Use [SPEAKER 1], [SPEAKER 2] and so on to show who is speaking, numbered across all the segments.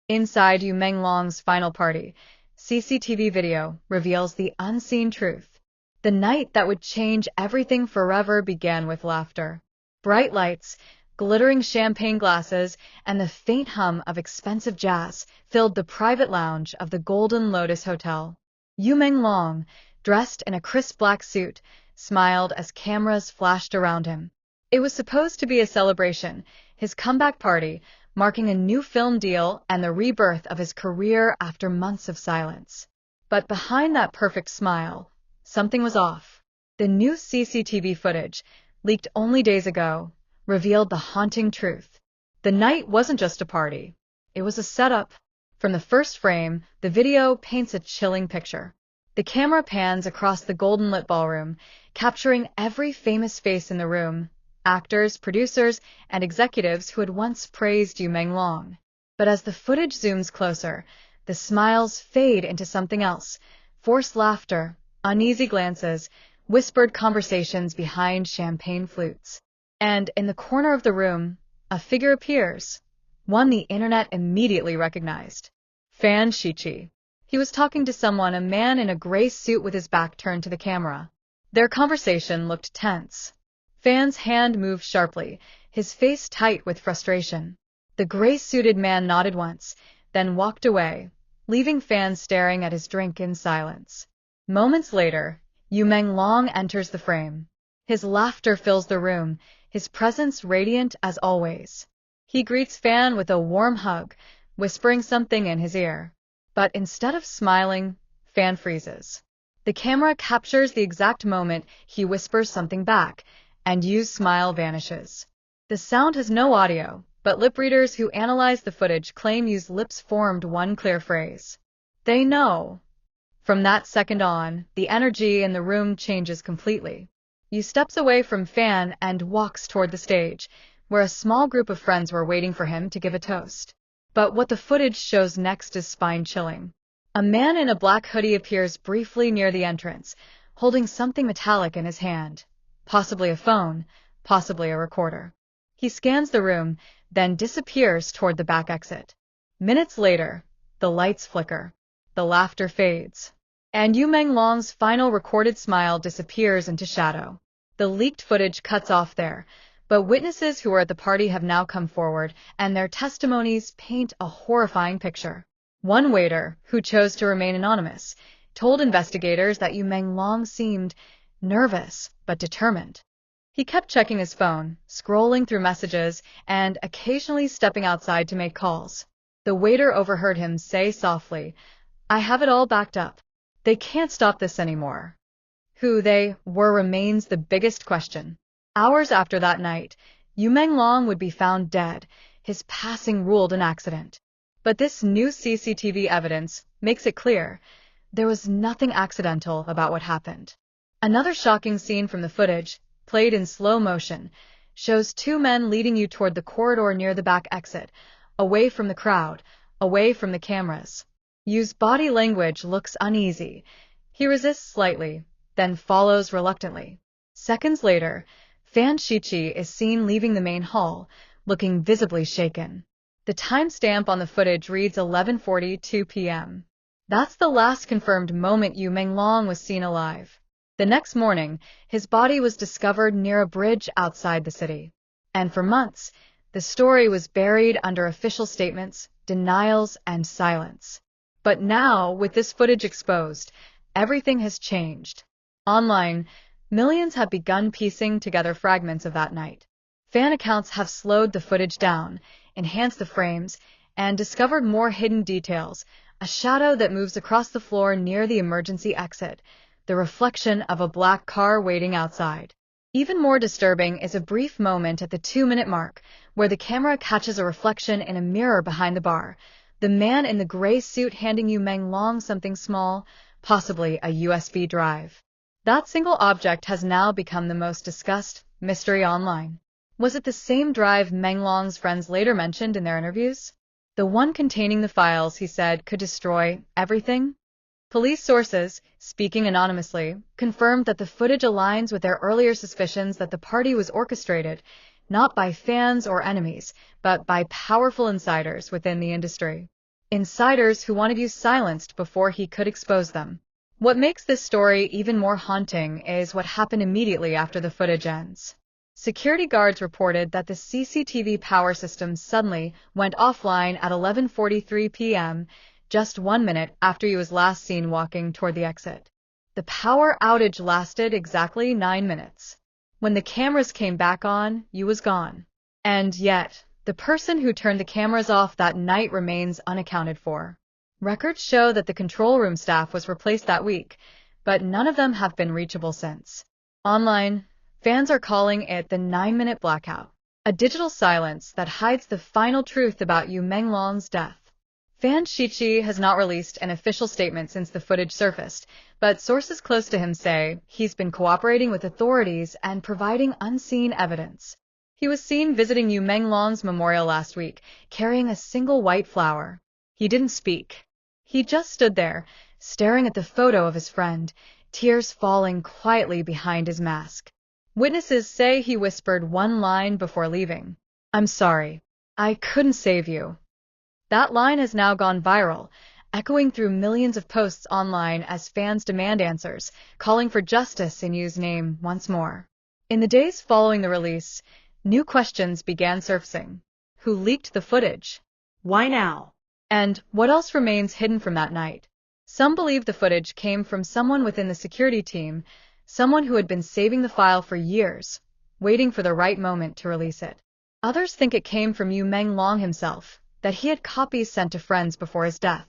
[SPEAKER 1] Inside Meng Long's final party, CCTV video reveals the unseen truth. The night that would change everything forever began with laughter. Bright lights, glittering champagne glasses, and the faint hum of expensive jazz filled the private lounge of the Golden Lotus Hotel. Meng Long, dressed in a crisp black suit, smiled as cameras flashed around him. It was supposed to be a celebration, his comeback party, marking a new film deal and the rebirth of his career after months of silence. But behind that perfect smile, something was off. The new CCTV footage, leaked only days ago, revealed the haunting truth. The night wasn't just a party. It was a setup. From the first frame, the video paints a chilling picture. The camera pans across the golden-lit ballroom, capturing every famous face in the room, actors, producers, and executives who had once praised Meng Long. But as the footage zooms closer, the smiles fade into something else: forced laughter, uneasy glances, whispered conversations behind champagne flutes. And in the corner of the room, a figure appears, one the internet immediately recognized: Fan Shichi. He was talking to someone, a man in a gray suit with his back turned to the camera. Their conversation looked tense. Fan's hand moved sharply, his face tight with frustration. The gray-suited man nodded once, then walked away, leaving Fan staring at his drink in silence. Moments later, Meng Long enters the frame. His laughter fills the room, his presence radiant as always. He greets Fan with a warm hug, whispering something in his ear. But instead of smiling, Fan freezes. The camera captures the exact moment he whispers something back, and Yu's smile vanishes. The sound has no audio, but lip readers who analyze the footage claim Yu's lips formed one clear phrase. They know. From that second on, the energy in the room changes completely. Yu steps away from Fan and walks toward the stage, where a small group of friends were waiting for him to give a toast. But what the footage shows next is spine-chilling. A man in a black hoodie appears briefly near the entrance, holding something metallic in his hand. Possibly a phone, possibly a recorder. He scans the room, then disappears toward the back exit. Minutes later, the lights flicker. The laughter fades. And Meng Long's final recorded smile disappears into shadow. The leaked footage cuts off there, but witnesses who were at the party have now come forward, and their testimonies paint a horrifying picture. One waiter, who chose to remain anonymous, told investigators that Meng Long seemed nervous but determined. He kept checking his phone, scrolling through messages, and occasionally stepping outside to make calls. The waiter overheard him say softly, "I have it all backed up. They can't stop this anymore." Who they were remains the biggest question. Hours after that night, Meng Long would be found dead, his passing ruled an accident. But this new CCTV evidence makes it clear there was nothing accidental about what happened. Another shocking scene from the footage, played in slow motion, shows two men leading you toward the corridor near the back exit, away from the crowd, away from the cameras. Yu's body language looks uneasy. He resists slightly, then follows reluctantly. Seconds later, Fan Shichi is seen leaving the main hall, looking visibly shaken. The timestamp on the footage reads 11:42 p.m. That's the last confirmed moment Meng Long was seen alive. The next morning, his body was discovered near a bridge outside the city. And for months, the story was buried under official statements, denials, and silence. But now, with this footage exposed, everything has changed. Online, millions have begun piecing together fragments of that night. Fan accounts have slowed the footage down, enhanced the frames, and discovered more hidden details: a shadow that moves across the floor near the emergency exit, the reflection of a black car waiting outside. Even more disturbing is a brief moment at the 2-minute mark, where the camera catches a reflection in a mirror behind the bar, the man in the gray suit handing Meng Long something small, possibly a USB drive. That single object has now become the most discussed mystery online. Was it the same drive Meng Long's friends later mentioned in their interviews? The one containing the files he said could destroy everything? Police sources, speaking anonymously, confirmed that the footage aligns with their earlier suspicions that the party was orchestrated, not by fans or enemies, but by powerful insiders within the industry. insiders who wanted you silenced before he could expose them. What makes this story even more haunting is what happened immediately after the footage ends. Security guards reported that the CCTV power system suddenly went offline at 11:43 p.m., just 1 minute after he was last seen walking toward the exit. The power outage lasted exactly 9 minutes. When the cameras came back on, you was gone. And yet, the person who turned the cameras off that night remains unaccounted for. Records show that the control room staff was replaced that week, but none of them have been reachable since. Online, fans are calling it the 9-minute blackout, a digital silence that hides the final truth about Meng Long's death. Fan Shiqi has not released an official statement since the footage surfaced, but sources close to him say he's been cooperating with authorities and providing unseen evidence. He was seen visiting Meng Long's memorial last week, carrying a single white flower. He didn't speak. He just stood there, staring at the photo of his friend, tears falling quietly behind his mask. Witnesses say he whispered one line before leaving. "I'm sorry. I couldn't save you." That line has now gone viral, echoing through millions of posts online as fans demand answers, calling for justice in Yu's name once more. In the days following the release, new questions began surfacing. Who leaked the footage? Why now? And what else remains hidden from that night? Some believe the footage came from someone within the security team, someone who had been saving the file for years, waiting for the right moment to release it. Others think it came from Meng Long himself, that he had copies sent to friends before his death,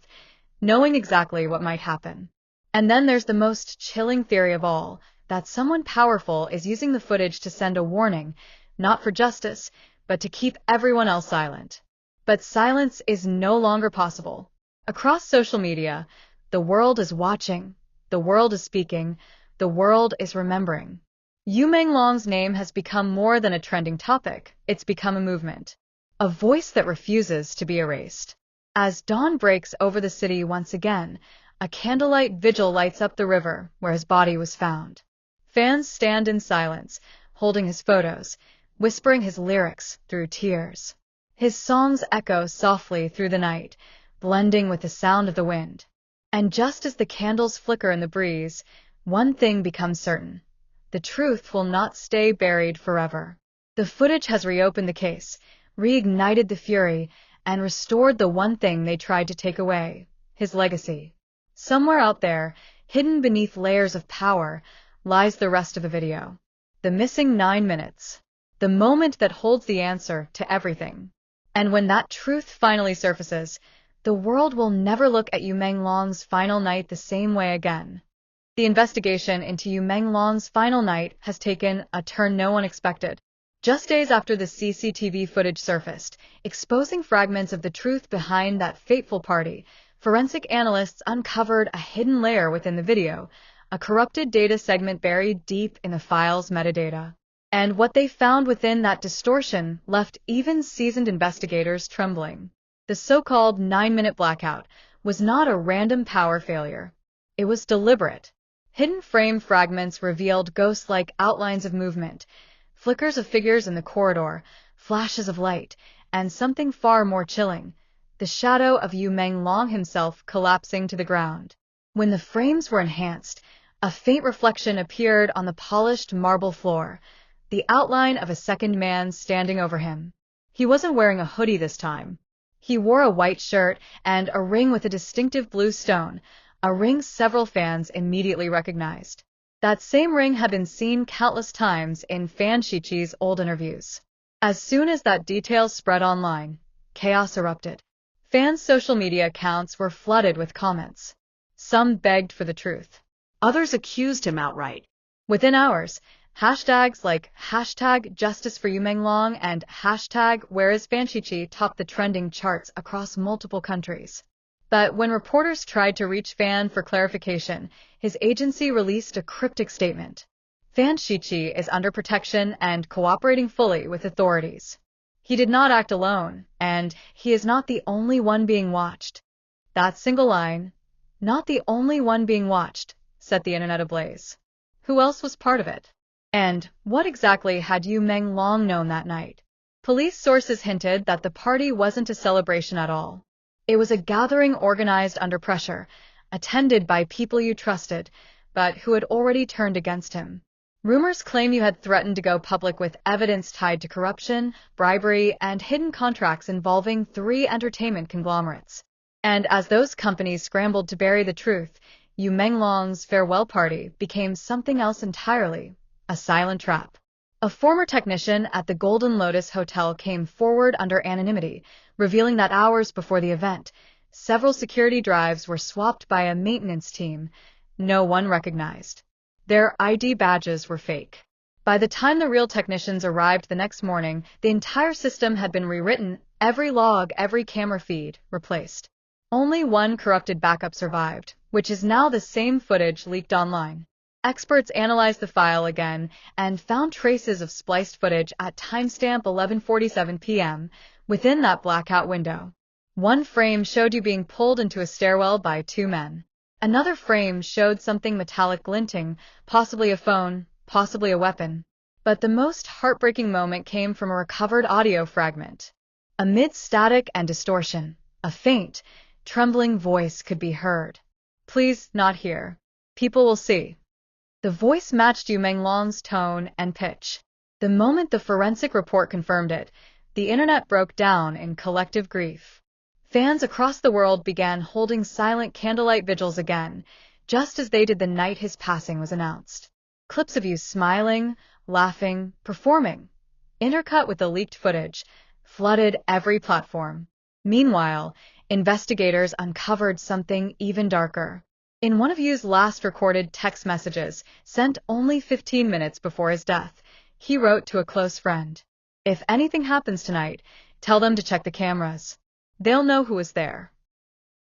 [SPEAKER 1] knowing exactly what might happen. And then there's the most chilling theory of all, that someone powerful is using the footage to send a warning, not for justice, but to keep everyone else silent. But silence is no longer possible. Across social media, the world is watching, the world is speaking, the world is remembering. Meng Long's name has become more than a trending topic, it's become a movement. A voice that refuses to be erased. As dawn breaks over the city once again, a candlelight vigil lights up the river where his body was found. Fans stand in silence, holding his photos, whispering his lyrics through tears. His songs echo softly through the night, blending with the sound of the wind. And just as the candles flicker in the breeze, one thing becomes certain. The truth will not stay buried forever. The footage has reopened the case, reignited the fury, and restored the one thing they tried to take away, his legacy. Somewhere out there, hidden beneath layers of power, lies the rest of the video. The missing 9 minutes. The moment that holds the answer to everything. And when that truth finally surfaces, the world will never look at Meng Long's final night the same way again. The investigation into Meng Long's final night has taken a turn no one expected. Just days after the CCTV footage surfaced, exposing fragments of the truth behind that fateful party, forensic analysts uncovered a hidden layer within the video, a corrupted data segment buried deep in the file's metadata. And what they found within that distortion left even seasoned investigators trembling. The so-called 9-minute blackout was not a random power failure. It was deliberate. Hidden frame fragments revealed ghost-like outlines of movement, flickers of figures in the corridor, flashes of light, and something far more chilling, the shadow of Meng Long himself collapsing to the ground. When the frames were enhanced, a faint reflection appeared on the polished marble floor, the outline of a second man standing over him. He wasn't wearing a hoodie this time. He wore a white shirt and a ring with a distinctive blue stone, a ring several fans immediately recognized. That same ring had been seen countless times in Fan Shiqi's old interviews. As soon as that detail spread online, chaos erupted. Fans' social media accounts were flooded with comments. Some begged for the truth. Others accused him outright. Within hours, hashtags like #JusticeForMeng and #WhereIsFanShiqi topped the trending charts across multiple countries. But when reporters tried to reach Fan for clarification, his agency released a cryptic statement. Fan Shiqi is under protection and cooperating fully with authorities. He did not act alone, and he is not the only one being watched. That single line, "not the only one being watched," set the internet ablaze. Who else was part of it? And what exactly had Meng Long known that night? Police sources hinted that the party wasn't a celebration at all. It was a gathering organized under pressure, attended by people you trusted, but who had already turned against him. Rumors claim you had threatened to go public with evidence tied to corruption, bribery, and hidden contracts involving 3 entertainment conglomerates. And as those companies scrambled to bury the truth, Meng Long's farewell party became something else entirely, a silent trap. A former technician at the Golden Lotus Hotel came forward under anonymity, revealing that hours before the event, several security drives were swapped by a maintenance team no one recognized. Their ID badges were fake. By the time the real technicians arrived the next morning, the entire system had been rewritten, every log, every camera feed replaced. Only one corrupted backup survived, which is now the same footage leaked online. Experts analyzed the file again and found traces of spliced footage at timestamp 11:47 p.m. within that blackout window. One frame showed you being pulled into a stairwell by 2 men. Another frame showed something metallic glinting, possibly a phone, possibly a weapon. But the most heartbreaking moment came from a recovered audio fragment. Amid static and distortion, a faint, trembling voice could be heard. "Please, not here. People will see." The voice matched Meng Long's tone and pitch. The moment the forensic report confirmed it, the internet broke down in collective grief. Fans across the world began holding silent candlelight vigils again, just as they did the night his passing was announced. Clips of you smiling, laughing, performing, intercut with the leaked footage, flooded every platform. Meanwhile, investigators uncovered something even darker. In one of Yu's last recorded text messages, sent only 15 minutes before his death, he wrote to a close friend, "If anything happens tonight, tell them to check the cameras. They'll know who was there."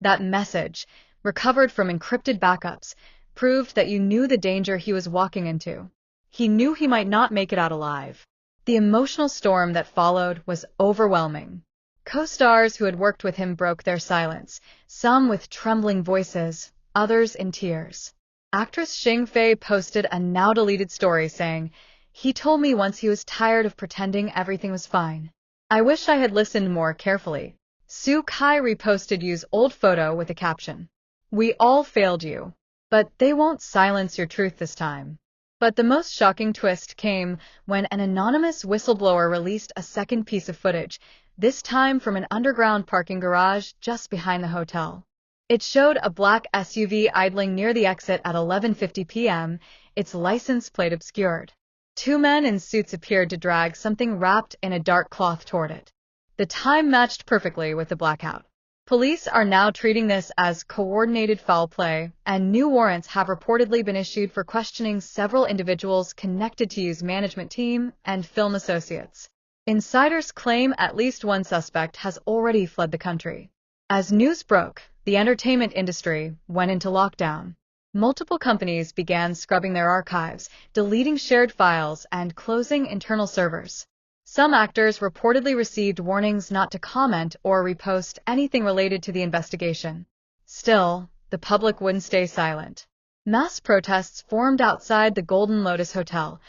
[SPEAKER 1] That message, recovered from encrypted backups, proved that Yu knew the danger he was walking into. He knew he might not make it out alive. The emotional storm that followed was overwhelming. Co-stars who had worked with him broke their silence, some with trembling voices, others in tears. Actress Xing Fei posted a now-deleted story saying, "He told me once he was tired of pretending everything was fine. I wish I had listened more carefully." Su Kai reposted Yu's old photo with a caption, "We all failed you, but they won't silence your truth this time." But the most shocking twist came when an anonymous whistleblower released a second piece of footage, this time from an underground parking garage just behind the hotel. It showed a black SUV idling near the exit at 11:50 p.m., its license plate obscured. 2 men in suits appeared to drag something wrapped in a dark cloth toward it. The time matched perfectly with the blackout. Police are now treating this as coordinated foul play, and new warrants have reportedly been issued for questioning several individuals connected to Yu's management team and film associates. Insiders claim at least one suspect has already fled the country. As news broke, the entertainment industry went into lockdown. Multiple companies began scrubbing their archives, deleting shared files, and closing internal servers. Some actors reportedly received warnings not to comment or repost anything related to the investigation. Still, the public wouldn't stay silent. Mass protests formed outside the Golden Lotus Hotel,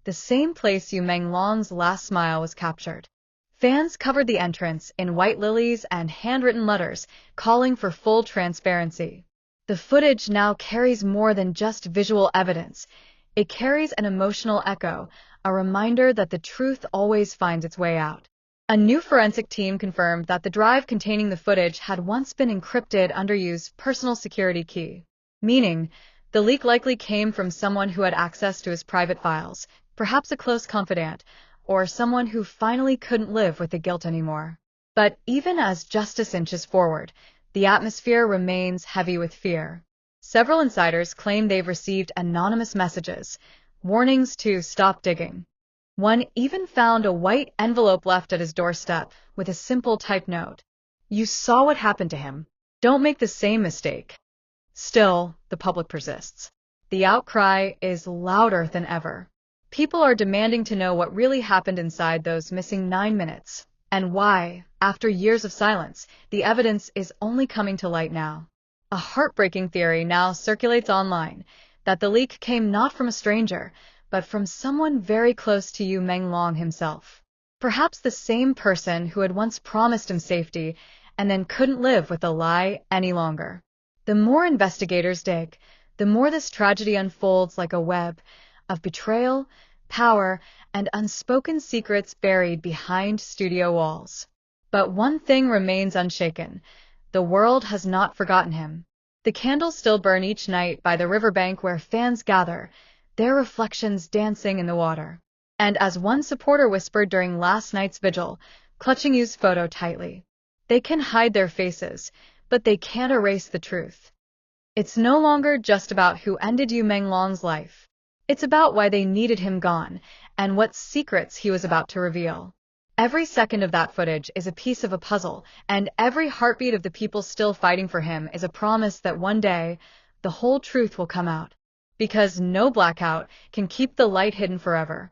[SPEAKER 1] the same place Meng Long's last smile was captured. Fans covered the entrance in white lilies and handwritten letters, calling for full transparency. The footage now carries more than just visual evidence. It carries an emotional echo, a reminder that the truth always finds its way out. A new forensic team confirmed that the drive containing the footage had once been encrypted under Yu's personal security key, meaning the leak likely came from someone who had access to his private files, perhaps a close confidant, or someone who finally couldn't live with the guilt anymore. But even as justice inches forward, the atmosphere remains heavy with fear. Several insiders claim they've received anonymous messages, warnings to stop digging. One even found a white envelope left at his doorstep with a simple typed note. "You saw what happened to him. Don't make the same mistake." Still, the public persists. The outcry is louder than ever. People are demanding to know what really happened inside those missing 9 minutes, and why, after years of silence, the evidence is only coming to light now. A heartbreaking theory now circulates online, that the leak came not from a stranger, but from someone very close to Meng Long himself. Perhaps the same person who had once promised him safety and then couldn't live with the lie any longer. The more investigators dig, the more this tragedy unfolds like a web of betrayal, power, and unspoken secrets buried behind studio walls. But one thing remains unshaken. The world has not forgotten him. The candles still burn each night by the riverbank where fans gather, their reflections dancing in the water. And as one supporter whispered during last night's vigil, clutching Yu's photo tightly, they can hide their faces, but they can't erase the truth. It's no longer just about who ended Meng Long's life. It's about why they needed him gone, and what secrets he was about to reveal. Every second of that footage is a piece of a puzzle, and every heartbeat of the people still fighting for him is a promise that one day, the whole truth will come out. Because no blackout can keep the light hidden forever.